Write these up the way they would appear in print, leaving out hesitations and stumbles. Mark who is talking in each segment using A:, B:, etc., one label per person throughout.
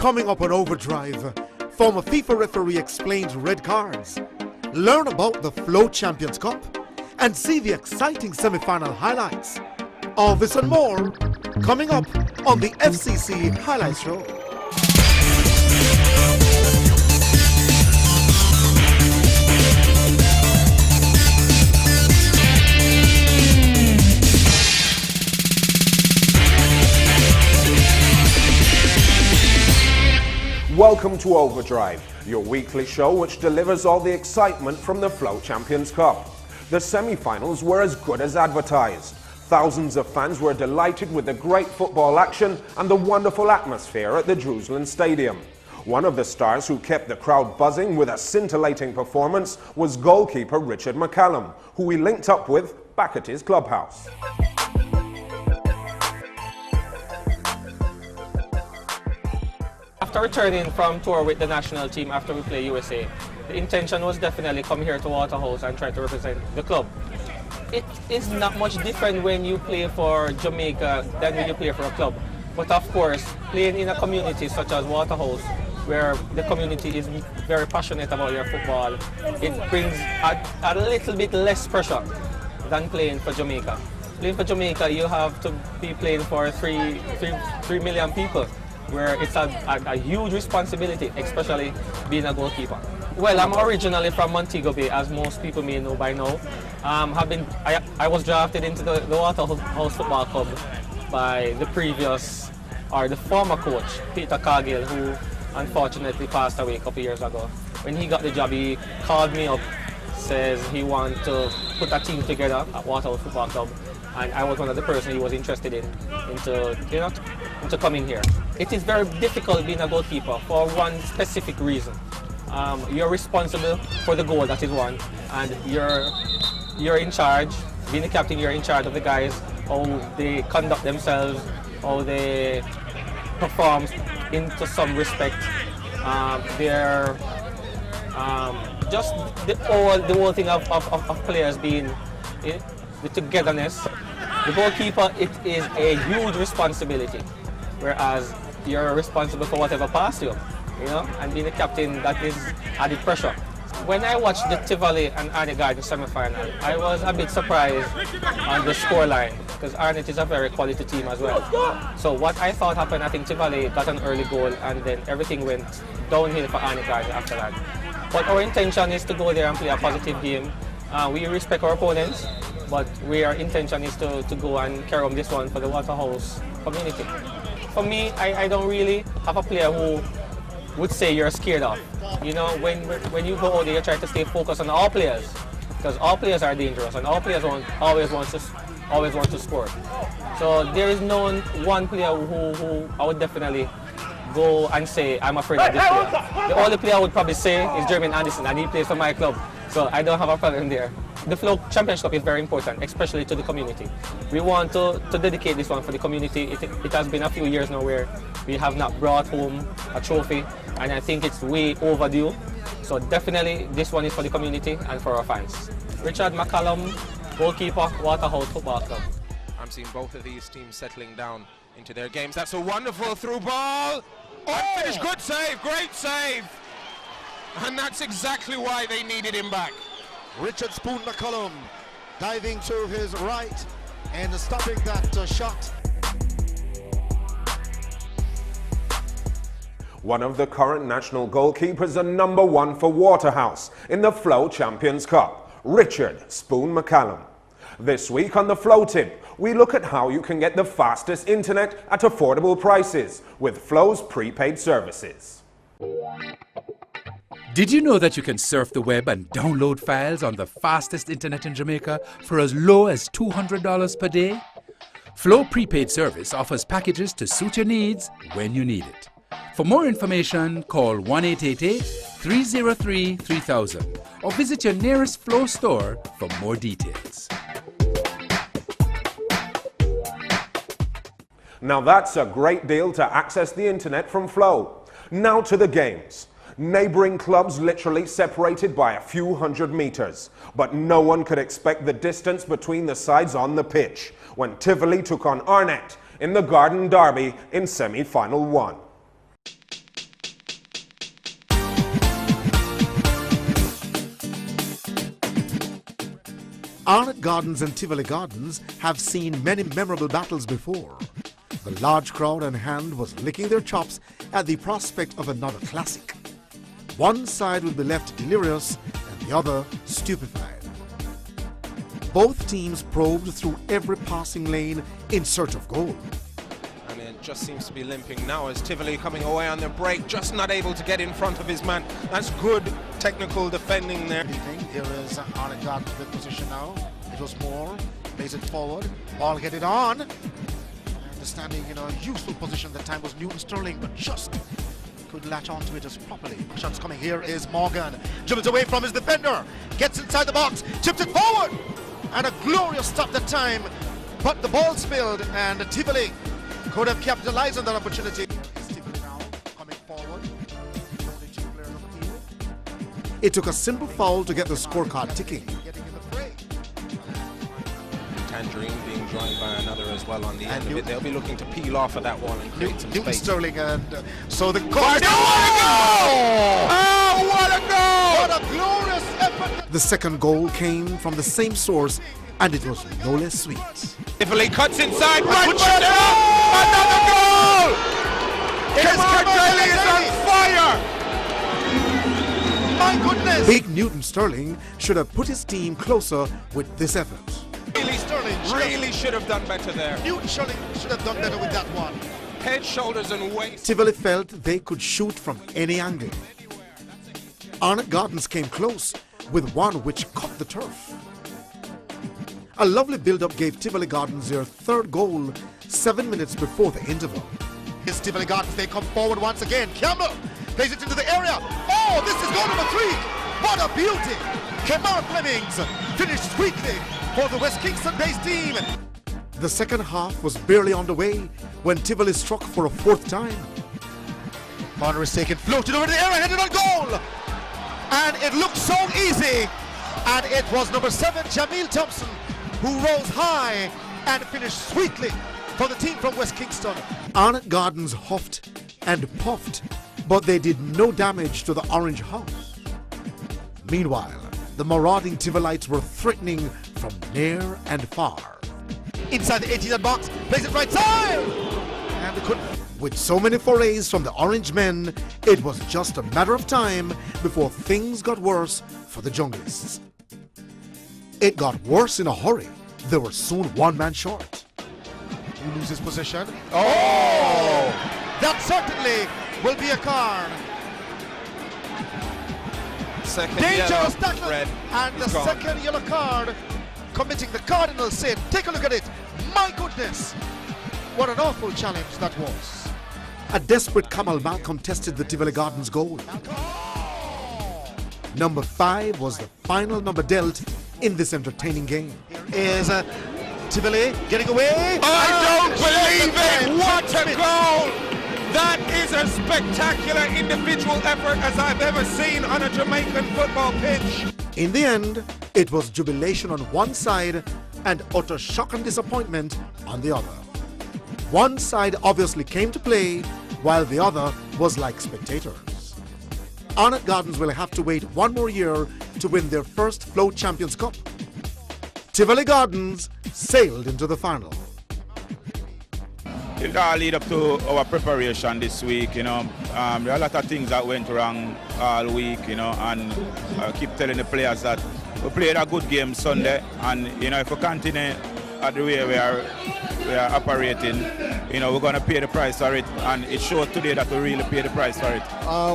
A: Coming up on Overdrive, former FIFA referee explains red cards. Learn about the Flow Champions Cup and see the exciting semi-final highlights. All this and more coming up on the FCC Highlights Show.
B: Welcome to Overdrive, your weekly show which delivers all the excitement from the Flow Champions Cup. The semi-finals were as good as advertised. Thousands of fans were delighted with the great football action and the wonderful atmosphere at the Jerusalem Stadium. One of the stars who kept the crowd buzzing with a scintillating performance was goalkeeper Richard McCallum, who we linked up with back at his clubhouse.
C: After returning from tour with the national team after we play USA, the intention was definitely come here to Waterhouse and try to represent the club. It is not much different when you play for Jamaica than when you play for a club. But of course, playing in a community such as Waterhouse, where the community is very passionate about your football, it brings a little bit less pressure than playing for Jamaica. Playing for Jamaica, you have to be playing for 3 million people, where it's a huge responsibility, especially being a goalkeeper. Well, I'm originally from Montego Bay, as most people may know by now. I was drafted into the Waterhouse Football Club by the former coach, Peter Cargill, who unfortunately passed away a couple years ago. When he got the job, he called me up, says he wanted to put a team together at Waterhouse Football Club, and I was one of the persons he was interested into coming here. It is very difficult being a goalkeeper for one specific reason. You're responsible for the goal that is won, and you're in charge. Being the captain, you're in charge of the guys, how they conduct themselves, how they perform into some respect. Just the whole thing of players being the togetherness. The goalkeeper, it is a huge responsibility, whereas you're responsible for whatever pass you, and being a captain, that is added pressure. When I watched the Tivoli and Arnett Gardens semi-final, I was a bit surprised on the scoreline, because Arnett is a very quality team as well. So what I thought happened, I think Tivoli got an early goal and then everything went downhill for Arnett Gardens after that. But our intention is to go there and play a positive game. We respect our opponents, but our intention is to go and carry on this one for the Waterhouse community. For me, I don't really have a player who would say you're scared of. When you go out there, you try to stay focused on all players, because all players are dangerous and all players always want to score. So there is no one player who I would definitely go and say I'm afraid of this player. The only player I would probably say is Jermaine Anderson, and he plays for my club, so I don't have a problem there. The Flow Championship is very important, especially to the community. We want to dedicate this one for the community. It has been a few years now where we have not brought home a trophy, and I think it's way overdue. So definitely this one is for the community and for our fans. Richard McCallum, goalkeeper, Waterhouse Football Club.
D: I'm seeing both of these teams settling down into their games. That's a wonderful through ball. Oh, finish, good save, great save. And that's exactly why they needed him back.
A: Richard Spoon McCallum diving to his right and stopping that shot.
B: One of the current national goalkeepers and #1 for Waterhouse in the Flow Champions Cup, Richard Spoon McCallum. This week on the Flow Tip, we look at how you can get the fastest internet at affordable prices with Flow's prepaid services.
E: Did you know that you can surf the web and download files on the fastest internet in Jamaica for as low as $200 per day? Flow Prepaid Service offers packages to suit your needs when you need it. For more information, call 1-888-303-3000 or visit your nearest Flow store for more details.
B: Now that's a great deal to access the internet from Flow. Now to the games. Neighbouring clubs literally separated by a few hundred metres, but no one could expect the distance between the sides on the pitch when Tivoli took on Arnett in the Garden Derby in semi-final 1.
A: Arnott Gardens and Tivoli Gardens have seen many memorable battles before. The large crowd on hand was licking their chops at the prospect of another classic. One side would be left delirious and the other stupefied. Both teams probed through every passing lane in search of goal.
D: And it just seems to be limping now as Tivoli coming away on their break, just not able to get in front of his man. That's good technical defending there.
A: Here is Arnott Gardens in position now. It was Moore, plays it forward, ball headed on. Understanding, useful position that time was Newton Sterling, but just could latch onto it as properly. Shots coming. Here is Morgan, dribbles away from his defender, gets inside the box, chips it forward, and a glorious stop that time, but the ball spilled and Tivoli could have capitalized on that opportunity. Tivoli now coming forward. It took a simple foul to get the scorecard ticking.
D: Tangerine being joined by another as well on the end of it. They'll be looking to peel off of that wall and create some
A: Newton
D: space.
A: Sterling, and so the goal.
D: What a goal! Oh, what a goal!
A: What a glorious effort! The second goal came from the same source, and it was no less sweet.
D: Tivoli cuts inside, right foot up! Another goal! Kemardelli is on fire!
A: My goodness! Big Newton Sterling should have put his team closer with this effort.
D: Really should have done better there.
A: Newton Sterling should have done better with that one.
D: Head, shoulders and waist.
A: Tivoli felt they could shoot from any angle. Arnott Gardens came close with one which cut the turf. A lovely build-up gave Tivoli Gardens their third goal 7 minutes before the interval. Here's Tivoli Gardens, they come forward once again. Campbell plays it into the area. Oh, this is goal number 3. What a beauty! Kemar Flemings finished sweetly for the West Kingston-based team. The second half was barely underway when Tivoli struck for a 4th time. Corner is taken, floated over the area, headed on goal! And it looked so easy. And it was number 7, Jamil Thompson, who rose high and finished sweetly for the team from West Kingston. Arnott Gardens huffed and puffed, but they did no damage to the Orange House. Meanwhile, the marauding Tivolites were threatening from near and far. Inside the 18-yard box, plays it right side! And with so many forays from the Orange men, it was just a matter of time before things got worse for the Junglists. It got worse in a hurry. They were soon one man short. He loses possession. Oh! That certainly will be a card.
D: Second
A: Dangerous
D: yellow,
A: tackle,
D: red.
A: and the second yellow card committing the cardinal sin. Take a look at it. My goodness, what an awful challenge that was. A desperate Kamal Malcolm tested the Tivoli Gardens goal. Number 5 was the final number dealt in this entertaining game. Is Tivoli getting away?
D: I don't believe it! What a goal! That is as spectacular individual effort as I've ever seen on a Jamaican football pitch.
A: In the end, it was jubilation on one side and utter shock and disappointment on the other. One side obviously came to play, while the other was like spectators. Arnott Gardens will have to wait 1 more year to win their first Float Champions Cup. Tivoli Gardens sailed into the final.
F: It all lead up to our preparation this week, there are a lot of things that went wrong all week, and I keep telling the players that we played a good game Sunday, and if we continue at the way we are operating, we're going to pay the price for it, and it showed today that we really pay the price for it.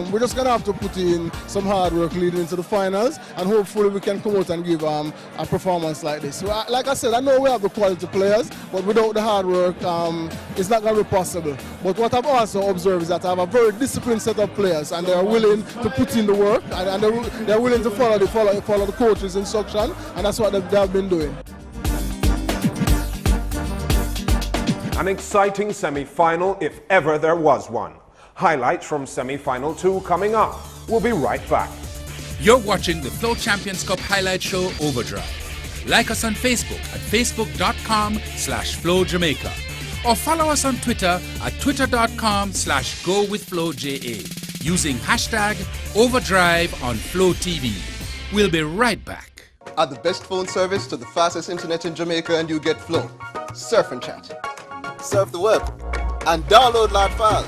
G: We're just going to have to put in some hard work leading into the finals, and hopefully we can come out and give a performance like this. So, like I said, I know we have the quality players, but without the hard work, it's not going to be possible. But what I've also observed is that I have a very disciplined set of players, and they are willing to put in the work, and they're willing to follow the coach's instruction, and that's what they have been doing.
B: An exciting semi-final if ever there was one. Highlights from semi-final 2 coming up. We'll be right back.
E: You're watching the Float Champions Cup highlight show Overdrive. Like us on Facebook at facebook.com/FlowJamaica or follow us on Twitter at twitter.com/GoWithFlowJA using hashtag Overdrive on Flow TV. We'll be right back.
H: Add the best phone service to the fastest internet in Jamaica and you get Flow. Surf and chat. Surf the web. And download large files.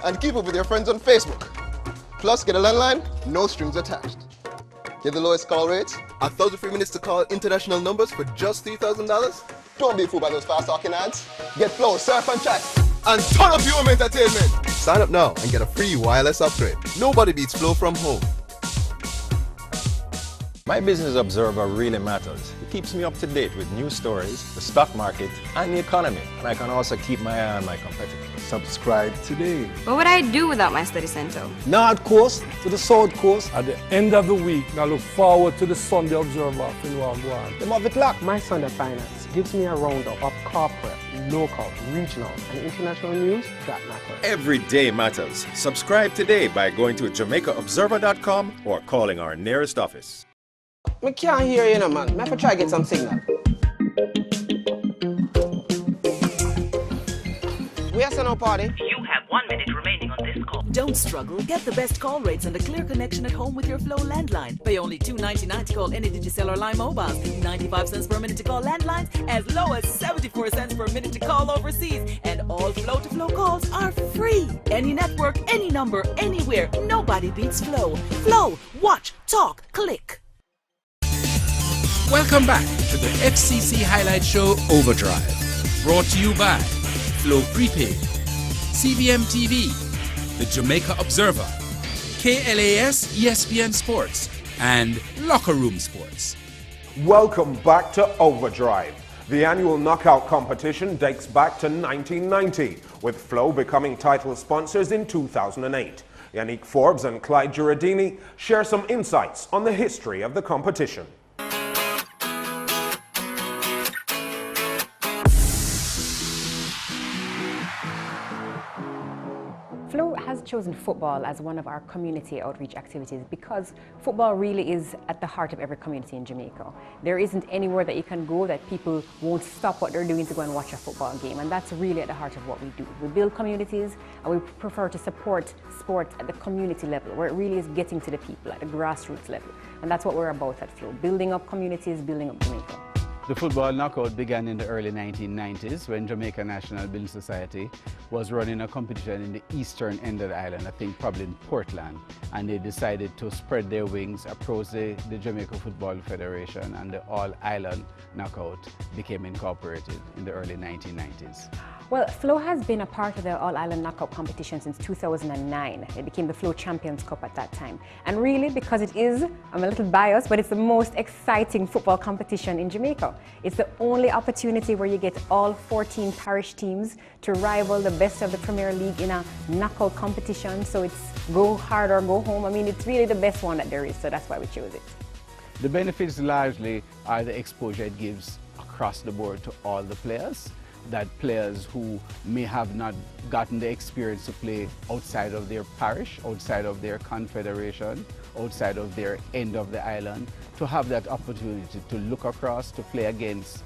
H: And keep up with your friends on Facebook. Plus, get a landline, no strings attached. Get the lowest call rates, 1,000 free minutes to call international numbers for just $3,000. Don't be fooled by those fast talking ads. Get Flow, surf and chat, and turn up your home entertainment. Sign up now and get a free wireless upgrade. Nobody beats Flow from home.
I: My Business Observer really matters. It keeps me up to date with news stories, the stock market, and the economy. And I can also keep my eye on my competitors.
J: Subscribe today.
K: What would I do without my study center?
J: North Coast to the South Coast.
L: At the end of the week, I look forward to the Sunday Observer in Wagwan.
J: Them have it locked.
M: My Sunday Finance gives me a roundup of corporate, local, regional, and international news that matter.
I: Every day matters. Subscribe today by going to JamaicaObserver.com or calling our nearest office.
M: I can't hear you, man. I have to try to get some signal. We are sending a party.
N: You have 1 minute remaining on this call.
O: Don't struggle. Get the best call rates and a clear connection at home with your Flow landline. Pay only $2.99 to call any Digicel or Line mobiles. 95 cents per minute to call landlines. As low as 74 cents per minute to call overseas. And all Flow-to-Flow calls are free. Any network, any number, anywhere. Nobody beats Flow. Flow. Watch, talk, click.
E: Welcome back to the FCC Highlight Show Overdrive. Brought to you by Flow Prepaid, CVM TV, the Jamaica Observer, KLAS ESPN Sports, and Locker Room Sports.
B: Welcome back to Overdrive. The annual knockout competition dates back to 1990, with Flow becoming title sponsors in 2008. Yannick Forbes and Clyde Giradini share some insights on the history of the competition.
P: Flow has chosen football as one of our community outreach activities because football really is at the heart of every community in Jamaica. There isn't anywhere that you can go that people won't stop what they're doing to go and watch a football game, and that's really at the heart of what we do. We build communities and we prefer to support sport at the community level, where it really is getting to the people at the grassroots level, and that's what we're about at Flow, building up communities, building up Jamaica.
Q: The football knockout began in the early 1990s when Jamaica National Building Society was running a competition in the eastern end of the island, I think probably in Portland, and they decided to spread their wings, approach the Jamaica Football Federation, and the all-island knockout became incorporated in the early 1990s.
P: Well, Flow has been a part of the All-Island Knockout competition since 2009. It became the Flow Champions Cup at that time. And really, because it is, I'm a little biased, but it's the most exciting football competition in Jamaica. It's the only opportunity where you get all 14 parish teams to rival the best of the Premier League in a knockout competition. So it's go hard or go home. I mean, it's really the best one that there is, so that's why we chose it.
Q: The benefits largely are the exposure it gives across the board to all the players. That players who may have not gotten the experience to play outside of their parish, outside of their confederation, outside of their end of the island, to have that opportunity to look across, to play against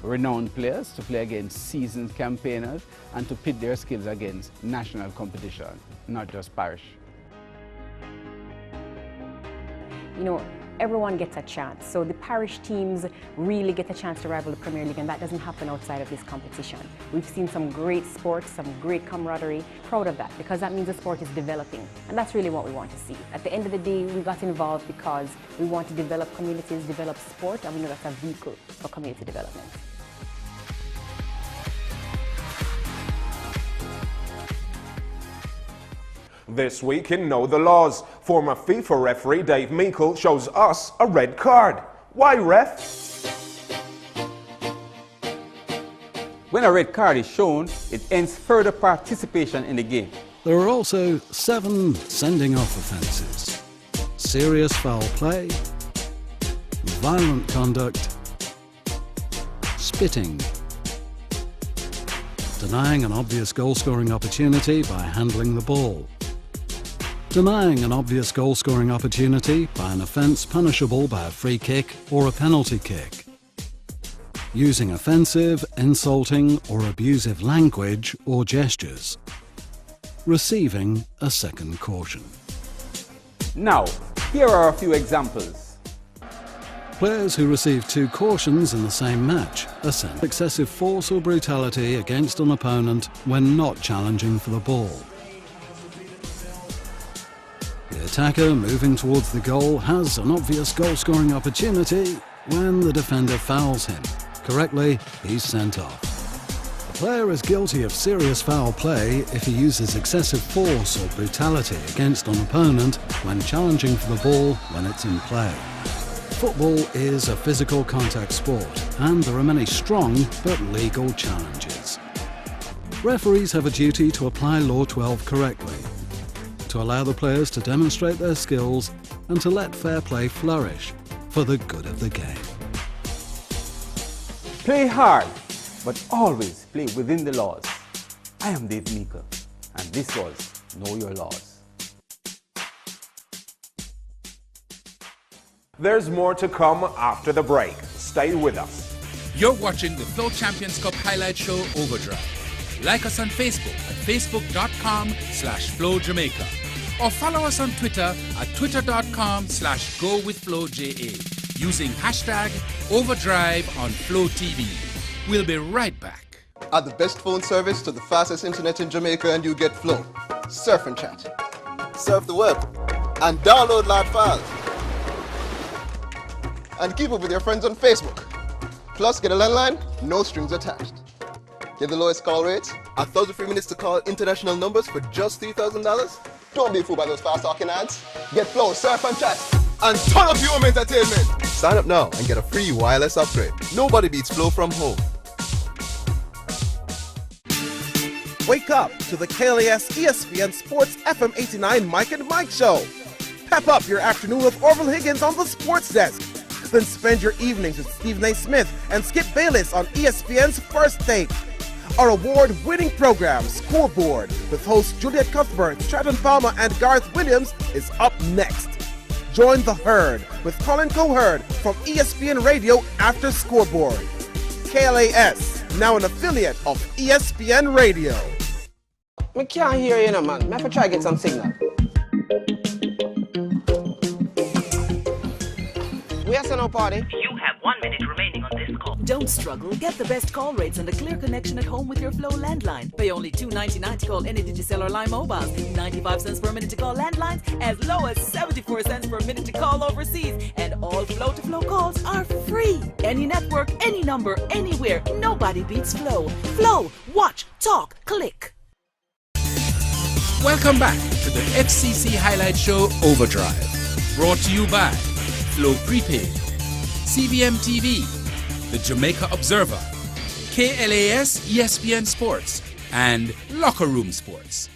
Q: renowned players, to play against seasoned campaigners, and to pit their skills against national competition, not just parish.
P: You know, everyone gets a chance. So the parish teams really get a chance to rival the Premier League, and that doesn't happen outside of this competition. We've seen some great sports, some great camaraderie. Proud of that, because that means the sport is developing, and that's really what we want to see. At the end of the day, we got involved because we want to develop communities, develop sport, and we know that's a vehicle for community development.
B: This week in Know the Laws, former FIFA referee Dave Meikle shows us a red card. Why, ref?
R: When a red card is shown, it ends further participation in the game.
S: There are also 7 sending off offences: serious foul play, violent conduct, spitting, denying an obvious goal-scoring opportunity by handling the ball, denying an obvious goal-scoring opportunity by an offence punishable by a free kick or a penalty kick, using offensive, insulting or abusive language or gestures, receiving a second caution.
R: Now, here are a few examples.
S: Players who receive 2 cautions in the same match are sent excessive force or brutality against an opponent when not challenging for the ball. The attacker moving towards the goal has an obvious goal-scoring opportunity when the defender fouls him. Correctly, he's sent off. The player is guilty of serious foul play if he uses excessive force or brutality against an opponent when challenging for the ball when it's in play. Football is a physical contact sport, and there are many strong but legal challenges. Referees have a duty to apply Law 12 correctly, to allow the players to demonstrate their skills and to let fair play flourish for the good of the game.
R: Play hard, but always play within the laws. I am Dave Meikle, and this was Know Your Laws.
B: There's more to come after the break. Stay with us.
E: You're watching the Flow Champions Cup highlight show Overdrive. Like us on Facebook at facebook.com/Flow Jamaica, or follow us on Twitter at twitter.com/GoWithFlowJA using hashtag Overdrive on Flow TV. We'll be right back.
H: Add the best phone service to the fastest internet in Jamaica and you get Flow. Surf and chat. Surf the web. And download large files. And keep up with your friends on Facebook. Plus, get a landline, no strings attached. Get the lowest call rates, 1,000 free minutes to call international numbers for just $3,000. Don't be fooled by those fast talking ads. Get Flow, surf and chat, and ton of your home entertainment. Sign up now and get a free wireless upgrade. Nobody beats Flow from home.
T: Wake up to the KLAS ESPN Sports FM 89 Mike and Mike Show. Pep up your afternoon with Orville Higgins on the sports desk. Then spend your evenings with Stephen A. Smith and Skip Bayless on ESPN's First Take. Our award-winning program, Scoreboard, with hosts Juliet Cuthbert, Stratton Palmer, and Garth Williams, is up next. Join the herd with Colin Coherd from ESPN Radio after Scoreboard. KLAS, now an affiliate of ESPN Radio.
M: I can't hear you, man. I have to try to get some signal. We are no party.
N: You have 1 minute remaining on this call.
O: Don't struggle. Get the best call rates and a clear connection at home with your Flow landline. Pay only $2.99 to call any Digicel or Line mobiles. 95 cents per minute to call landlines. As low as 74 cents per minute to call overseas. And all Flow-to-Flow calls are free. Any network, any number, anywhere. Nobody beats Flow. Flow. Watch, talk, click.
E: Welcome back to the FCC highlight show Overdrive. Brought to you by Flow Prepaid, CVM TV, the Jamaica Observer, KLAS ESPN Sports, and Locker Room Sports.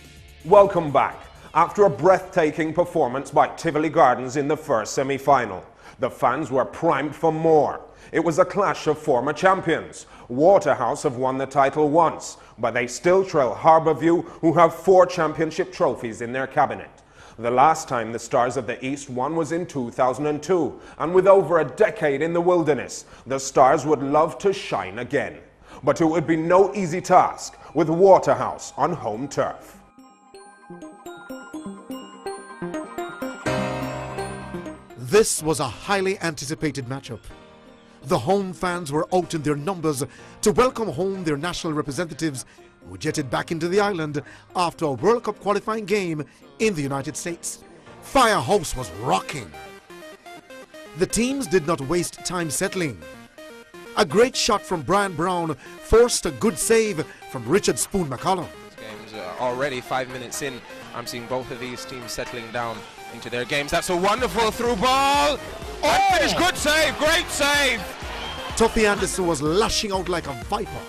B: Welcome back. After a breathtaking performance by Tivoli Gardens in the first semi-final, the fans were primed for more. It was a clash of former champions. Waterhouse have won the title once, but they still trail Harbourview, who have 4 championship trophies in their cabinet. The last time the Stars of the East won was in 2002, and with over a decade in the wilderness, the Stars would love to shine again. But it would be no easy task with Waterhouse on home turf.
A: This was a highly anticipated matchup. The home fans were out in their numbers to welcome home their national representatives who jetted back into the island after a World Cup qualifying game in the United States. Firehouse was rocking. The teams did not waste time settling. A great shot from Brian Brown forced a good save from Richard Spoon McCollum.
D: Games already 5 minutes in. I'm seeing both of these teams settling down into their games. That's a wonderful through ball. Oh, finish, good save, great save.
A: Tuffy Anderson was lashing out like a viper.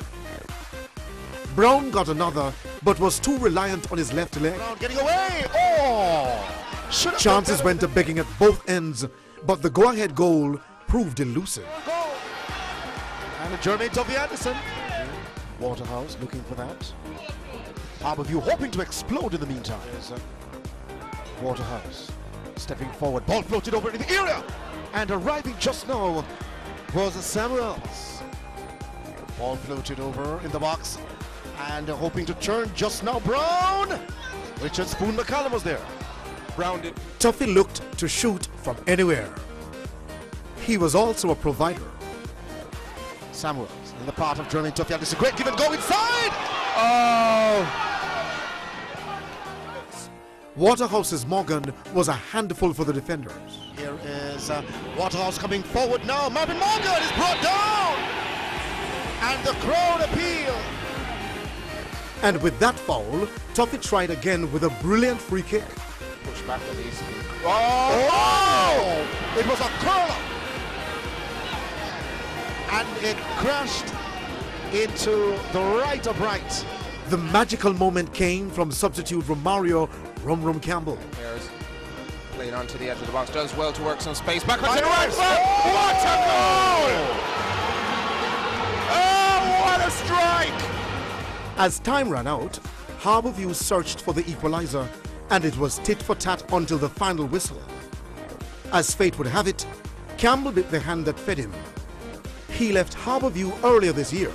A: Brown got another, but was too reliant on his left leg.
U: Brown getting away. Oh!
A: Chances went to begging at both ends, but the go-ahead goal proved elusive.
U: And Jermaine Tuffy Anderson. Waterhouse looking for that. Harbourview hoping to explode in the meantime. Waterhouse stepping forward. Ball floated over in the area. And arriving just now was Samuels. Ball floated over in the box. And hoping to turn just now. Brown! Richard Spoon McCallum was there.
D: Brown did.
A: Tuffy looked to shoot from anywhere. he was also a provider.
U: Samuels in the part of Jermaine Tuffield. This is a great give and go inside.
A: Oh! Waterhouse's Morgan was a handful for the defenders.
U: Here is Waterhouse coming forward now. Marvin Morgan is brought down. And the crowd appeal.
A: And with that foul, Tuffy tried again with a brilliant free kick.
D: Push back at least.
U: Oh! It was a curler. And it crashed into the right upright.
A: The magical moment came from substitute Romario Rum Campbell.
D: Bears played onto the edge of the box, does well to work some space. Back onto the right foot. What a goal! Oh, what a strike!
A: As time ran out, Harbourview searched for the equalizer, and it was tit for tat until the final whistle. As fate would have it, Campbell bit the hand that fed him. He left Harbourview earlier this year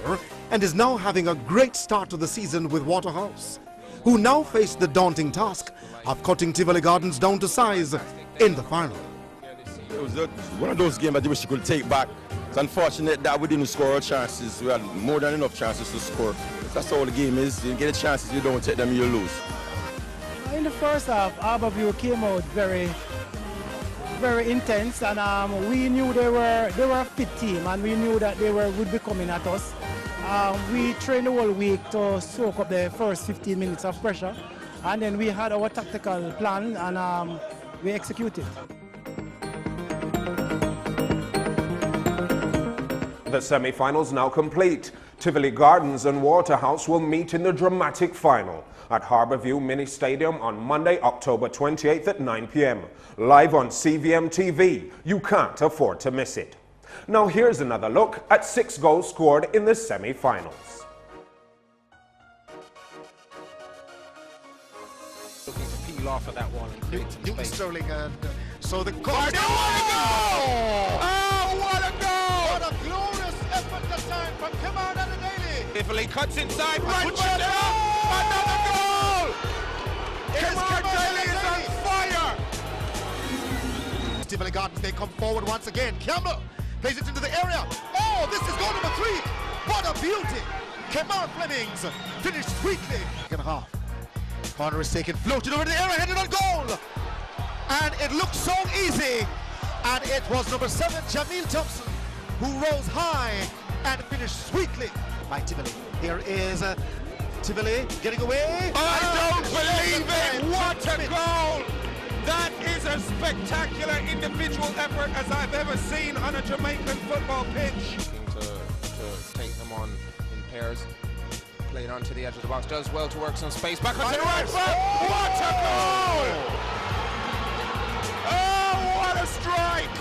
A: and is now having a great start to the season with Waterhouse, who now face the daunting task of cutting Tivoli Gardens down to size in the final.
C: It was one of those games that you wish you could take back. It's unfortunate that we didn't score our chances. We had more than enough chances to score. That's all the game is. You get the chances, you don't take them, you lose.
V: In the first half, Harbourview came out very intense, and we knew they were a fit team, and we knew that they would be coming at us. We trained the whole week to soak up the first 15 minutes of pressure, and then we had our tactical plan, and we executed.
B: The semi-finals now complete. Tivoli Gardens and Waterhouse will meet in the dramatic final at Harbourview Mini Stadium on Monday, October 28th at 9 p.m. Live on CVM TV. You can't afford to miss it. Now here's another look at 6 goals scored in the semi-finals.
D: Looking to peel off of that one and create some
U: Newton
D: space.
U: Sterling, and so the goal.
D: What a goal! Oh, what a goal!
U: What a glorious effort this time from Kimar Daly.
D: Tivoli cuts inside, right foot down, another goal! Kimar Daly is on fire!
U: Tivoli Gardens, they come forward once again. Campbell plays it into the area. Oh, this is goal number 3. What a beauty! Kemar Flemings finished sweetly. Second half. Corner is taken, floated over the area, headed on goal. And it looked so easy. And it was number 7, Jamil Thompson, who rose high and finished sweetly by Tivoli. Here is Tivoli getting away.
D: I don't believe it! What a goal! That is a spectacular individual effort as I've ever seen on a Jamaican football pitch. To take them on in pairs. Played onto the edge of the box, does well to work some space. Back onto the right foot! What a goal! Oh, what a strike!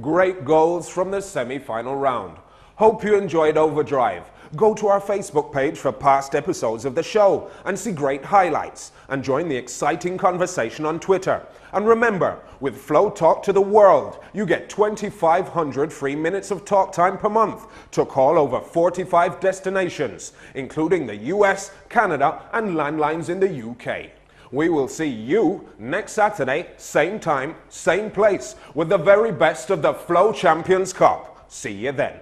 B: Great goals from the semi-final round. Hope you enjoyed Overdrive. Go to our Facebook page for past episodes of the show and see great highlights, and join the exciting conversation on Twitter. And remember, with Flow Talk to the World, you get 2,500 free minutes of talk time per month to call over 45 destinations, including the US, Canada, and landlines in the UK. We will see you next Saturday, same time, same place, with the very best of the Flow Champions Cup. See you then.